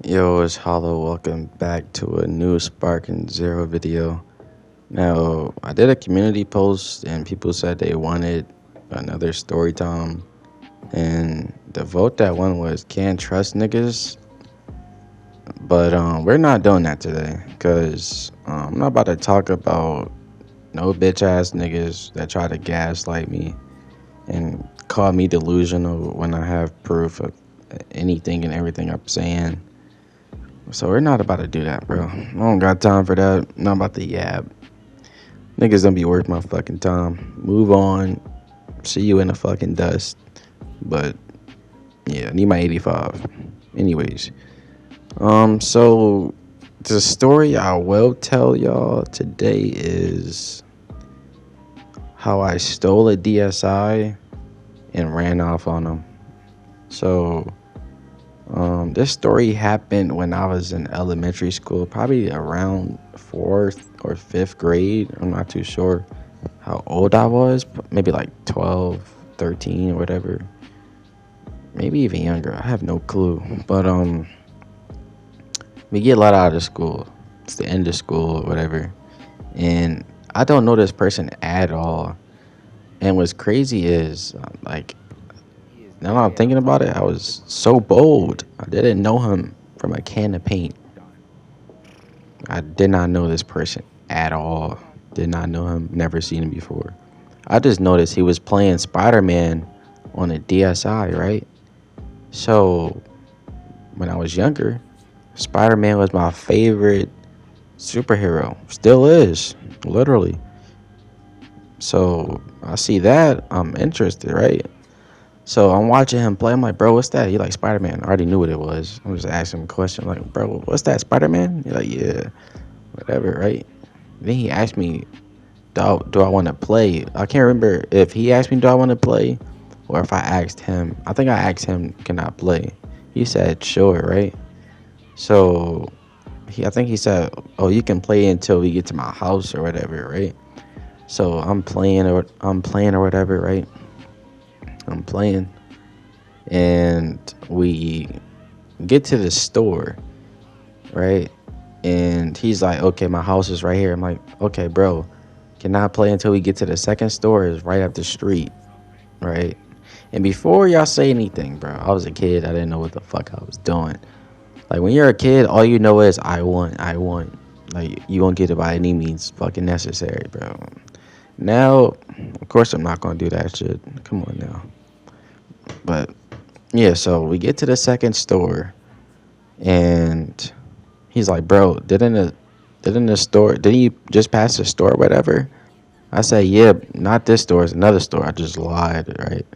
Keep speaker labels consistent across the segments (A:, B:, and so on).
A: Yo, it's Hollow. Welcome back to a new Spark and Zero video. Now, I did a community post and people said they wanted another story time. And the vote that won was can't trust niggas. But we're not doing that today because I'm not about to talk about no bitch ass niggas that try to gaslight me and call me delusional when I have proof of anything and everything I'm saying. So we're not about to do that, bro. I don't got time for that. Not about the yab. Niggas don't be worth my fucking time. Move on. See you in the fucking dust. But yeah, I need my 85. Anyways, so the story I will tell y'all today is how I stole a DSI and ran off on them. So this story happened when I was in elementary school, probably around fourth or fifth grade. I'm not too sure how old I was, maybe like 12, 13 or whatever. Maybe even younger. I have no clue. But we get let out of school. It's the end of school or whatever. And I don't know this person at all. And what's crazy is like now that I'm thinking about it, I was so bold. I didn't know him from a can of paint. I did not know this person at all. Did not know him. Never seen him before. I just noticed he was playing Spider-Man on a DSI, right? So when I was younger, Spider-Man was my favorite superhero. Still is, literally. So I see that. I'm interested, right? So I'm watching him play. I'm like, bro, what's that? He like Spider-Man. I already knew what it was. I'm just asking him a question. I'm like, bro, what's that, Spider-Man? He's like, yeah, whatever, right? Then he asked me, do I want to play? I can't remember if he asked me, do I want to play? Or if I asked him. I think I asked him, can I play? He said, sure, right? So I think he said, oh, you can play until we get to my house or whatever, right? So I'm playing or whatever, right? I'm playing, and we get to the store, right? And he's like, okay, my house is right here. I'm like, okay, bro, cannot play until we get to the second store. Is right up the street, right? And before y'all say anything, bro, I was a kid. I didn't know what the fuck I was doing. Like when you're a kid, all you know is I want. Like you won't get it by any means fucking necessary, bro. Now, of course, I'm not gonna do that shit. Come on now. But yeah, so we get to the second store, and he's like, "Bro, didn't you just pass the store, or whatever?" I say, "Yeah, not this store. It's another store." I just lied, right?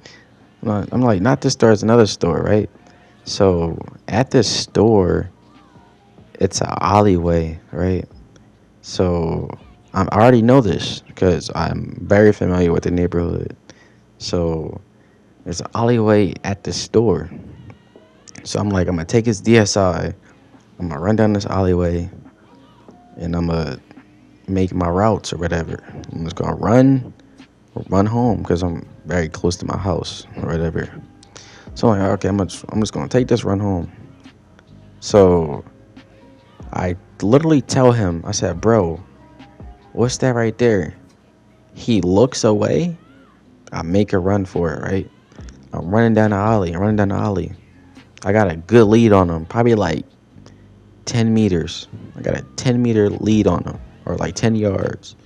A: I'm like, "Not this store. It's another store, right?" So at this store, it's an alleyway, right? So I already know this because I'm very familiar with the neighborhood. So there's an alleyway at the store. So I'm like, I'm gonna take his DSI. I'm gonna run down this alleyway, and I'm gonna make my routes or whatever. I'm just gonna run home because I'm very close to my house or whatever. So I'm like, okay, I'm just gonna take this run home. So I literally tell him, I said, bro, what's that right there? He looks away. I make a run for it, right? I'm running down the alley. I'm running down the alley. I got a good lead on him, probably like 10 meters. I got a 10-meter lead on him, or like 10 yards,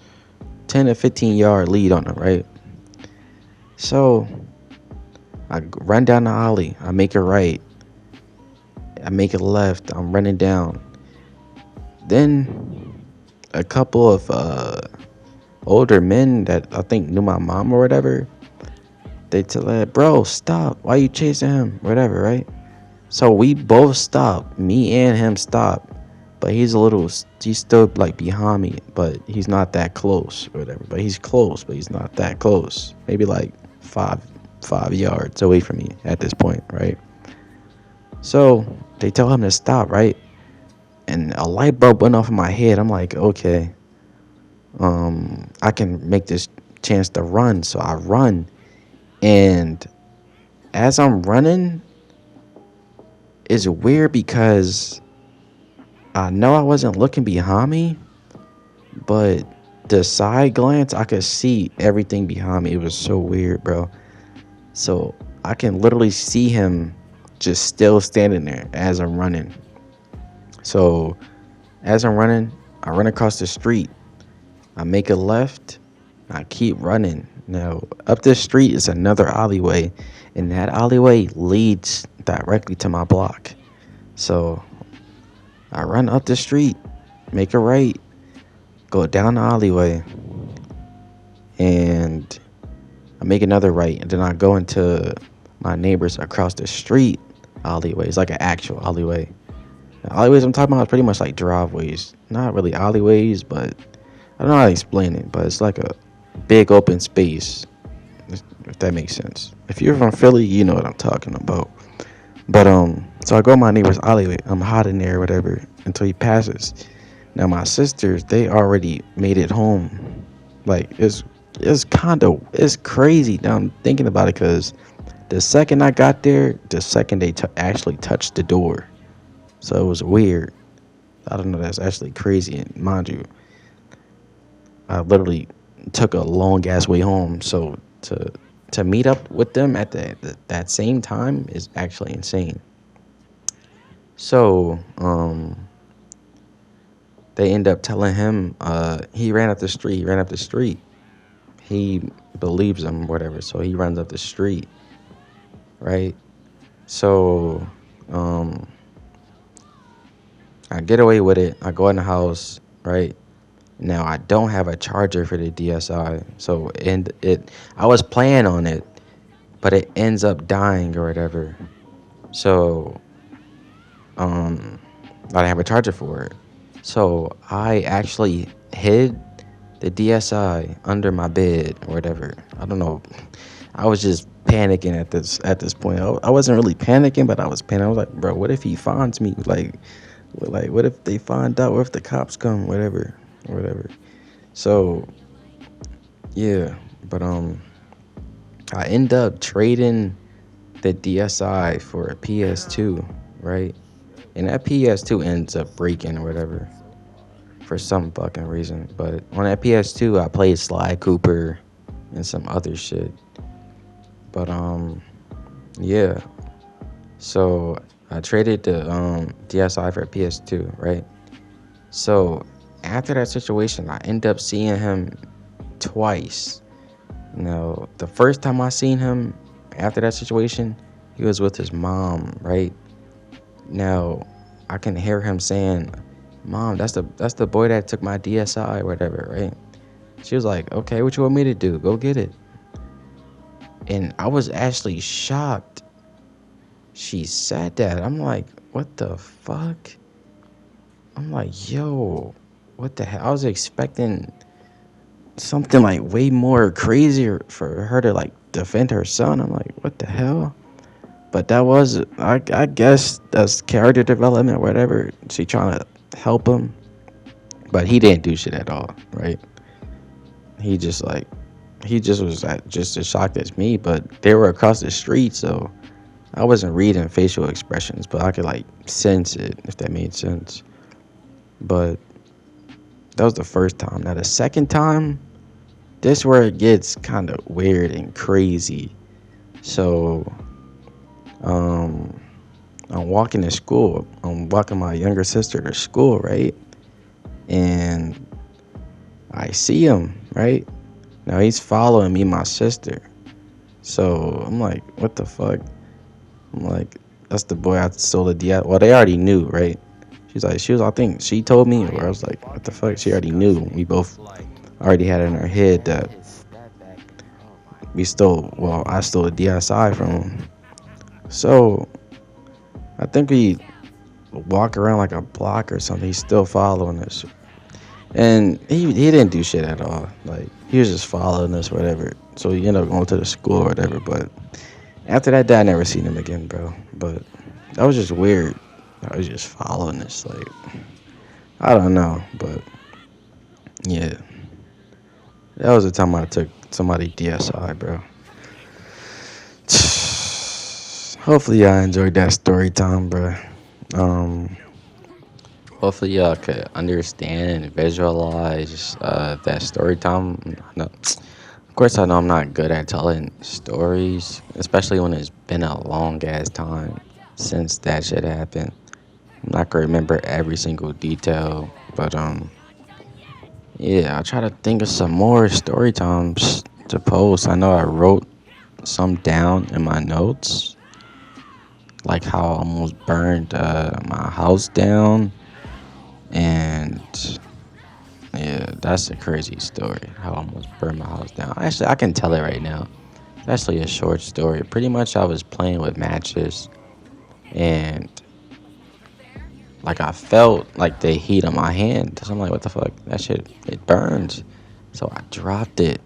A: 10 to 15-yard lead on him, right? So I run down the alley. I make it right. I make it left. I'm running down. Then a couple of older men that I think knew my mom or whatever, they tell her, bro, stop. Why you chasing him? Whatever, right? So we both stop. Me and him stop. But he's still like behind me, but he's not that close or whatever. But he's close, but he's not that close. Maybe like five yards away from me at this point, right? So they tell him to stop, right? And a light bulb went off in my head. I'm like, okay, I can make this chance to run. So I run, and as I'm running, it's weird because I know I wasn't looking behind me, but the side glance, I could see everything behind me. It was so weird, bro. So I can literally see him just still standing there as I'm running. So as I'm running, I run across the street. I make a left. I keep running. Now, up this street is another alleyway, and that alleyway leads directly to my block. So I run up the street, make a right, go down the alleyway, and I make another right, and then I go into my neighbors across the street alleyway. It's like an actual alleyway. The alleyways I'm talking about is pretty much like driveways. Not really alleyways, but I don't know how to explain it, but it's like a big open space, if that makes sense. If you're from Philly, you know what I'm talking about. But so I go in my neighbor's alleyway. I'm hiding there or whatever until he passes. Now my sisters, they already made it home. Like it's crazy now I'm thinking about it, because the second I got there, the second they actually touched the door. So it was weird. I don't know. That's actually crazy. And mind you, I literally took a long ass way home. So to meet up with them at that same time is actually insane. So they end up telling him he ran up the street. He ran up the street. He believes him, whatever. So he runs up the street, right? So I get away with it. I go in the house, right? Now I don't have a charger for the DSI, so I was playing on it, but it ends up dying or whatever. So I didn't have a charger for it. So I actually hid the DSI under my bed or whatever. I don't know. I was just panicking at this point. I wasn't really panicking, but I was panicking. I was like, bro, what if he finds me? Like, what if they find out? What if the cops come? Whatever. So, yeah. But I end up trading the DSI for a PS2, right? And that PS2 ends up breaking or whatever for some fucking reason. But on that PS2, I played Sly Cooper and some other shit. But yeah. So I traded the DSI for a PS2, right? So after that situation, I end up seeing him twice. Now, the first time I seen him after that situation, he was with his mom, right? Now, I can hear him saying, "Mom, that's the boy that took my DSI or whatever," right? She was like, "Okay, what you want me to do? Go get it." And I was actually shocked she said that. I'm like, what the fuck? I'm like, yo, what the hell? I was expecting something like way more crazier for her to like defend her son. I'm like, what the hell? But that was, I guess that's character development or whatever. She trying to help him, but he didn't do shit at all, right? He just was just as shocked as me, but they were across the street, so I wasn't reading facial expressions, but I could like sense it, if that made sense. But that was the first time. Now the second time, this where it gets kind of weird and crazy. So I'm walking to school. I'm walking my younger sister to school, right? And I see him, right? Now he's following me, my sister. So I'm like, what the fuck? I'm like, that's the boy I stole the DI. Well, they already knew, right? I think she told me, or I was like, what the fuck? She already knew. We both already had it in our head that I stole the DSI from him. So I think we walk around like a block or something. He's still following us. And he didn't do shit at all. Like, he was just following us, whatever. So he ended up going to the school or whatever. But after that day, I never seen him again, bro. But that was just weird. I was just following us. Like, I don't know. But, yeah. That was the time I took somebody DSI, bro. Hopefully y'all enjoyed that story time, bro. Hopefully y'all could understand and visualize that story time. No, of course I know I'm not good at telling stories, especially when it's been a long ass time since that shit happened. I'm not gonna remember every single detail, but yeah, I try to think of some more story times to post. I know I wrote some down in my notes, like how I almost burned my house down, and yeah, that's a crazy story. How I almost burned my house down. Actually, I can tell it right now. It's actually a short story. Pretty much, I was playing with matches, and like I felt like the heat on my hand. So I'm like, what the fuck? That shit, it burns. So I dropped it,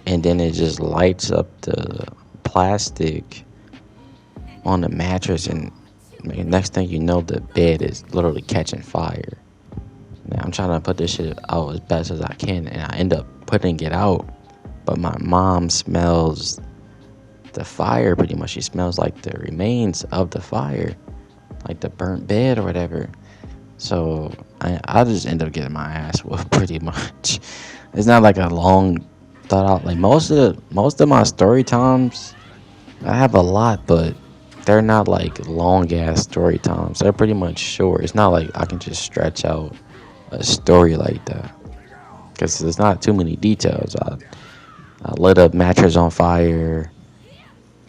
A: and then it just lights up the plastic on the mattress, and like, next thing you know, the bed is literally catching fire. Now I'm trying to put this shit out as best as I can, and I end up putting it out. But my mom smells the fire pretty much. She smells like the remains of the fire, like the burnt bed or whatever. So I just end up getting my ass whooped pretty much. It's not like a long thought out. Like most of my story times, I have a lot, but they're not like long ass story times. They're pretty much short. It's not like I can just stretch out a story like that because there's not too many details. I lit up mattress on fire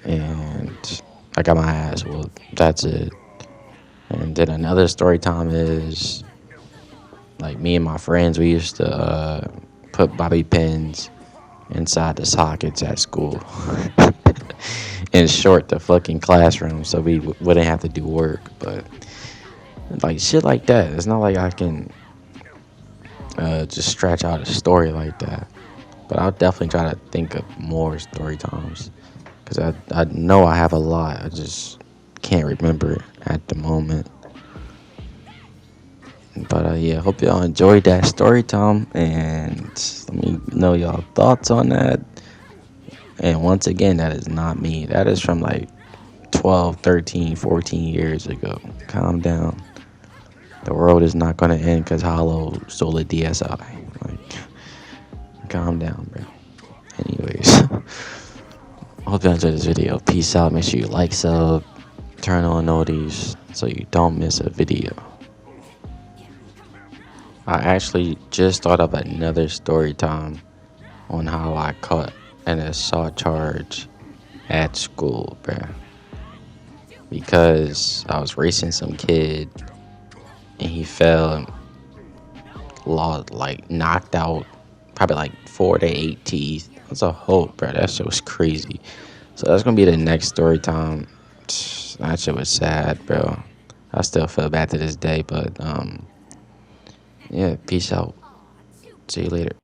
A: and I got my ass whooped. That's it. And then another story time is like me and my friends. We used to put bobby pins inside the sockets at school and short the fucking classroom so we wouldn't have to do work. But like shit like that, it's not like I can just stretch out a story like that. But I'll definitely try to think of more story times because I know I have a lot. I just can't remember it at the moment. But yeah, hope y'all enjoyed that story time and let me know y'all thoughts on that. And once again, that is not me. That is from like 12, 13, 14 years ago. Calm down. The world is not going to end because Hollow stole a DSI. Like, calm down, bro. Anyways, hope you enjoyed this video. Peace out. Make sure you like, sub, turn on notifications so you don't miss a video. I actually just thought of another story time on how I caught an assault charge at school, bruh. Because I was racing some kid and he fell and lost, like knocked out probably like 4 to 8 teeth. That's a hope, bro. That shit was crazy. So that's gonna be the next story time. That shit was sad, bro. I still feel bad to this day, but yeah, peace out. See you later.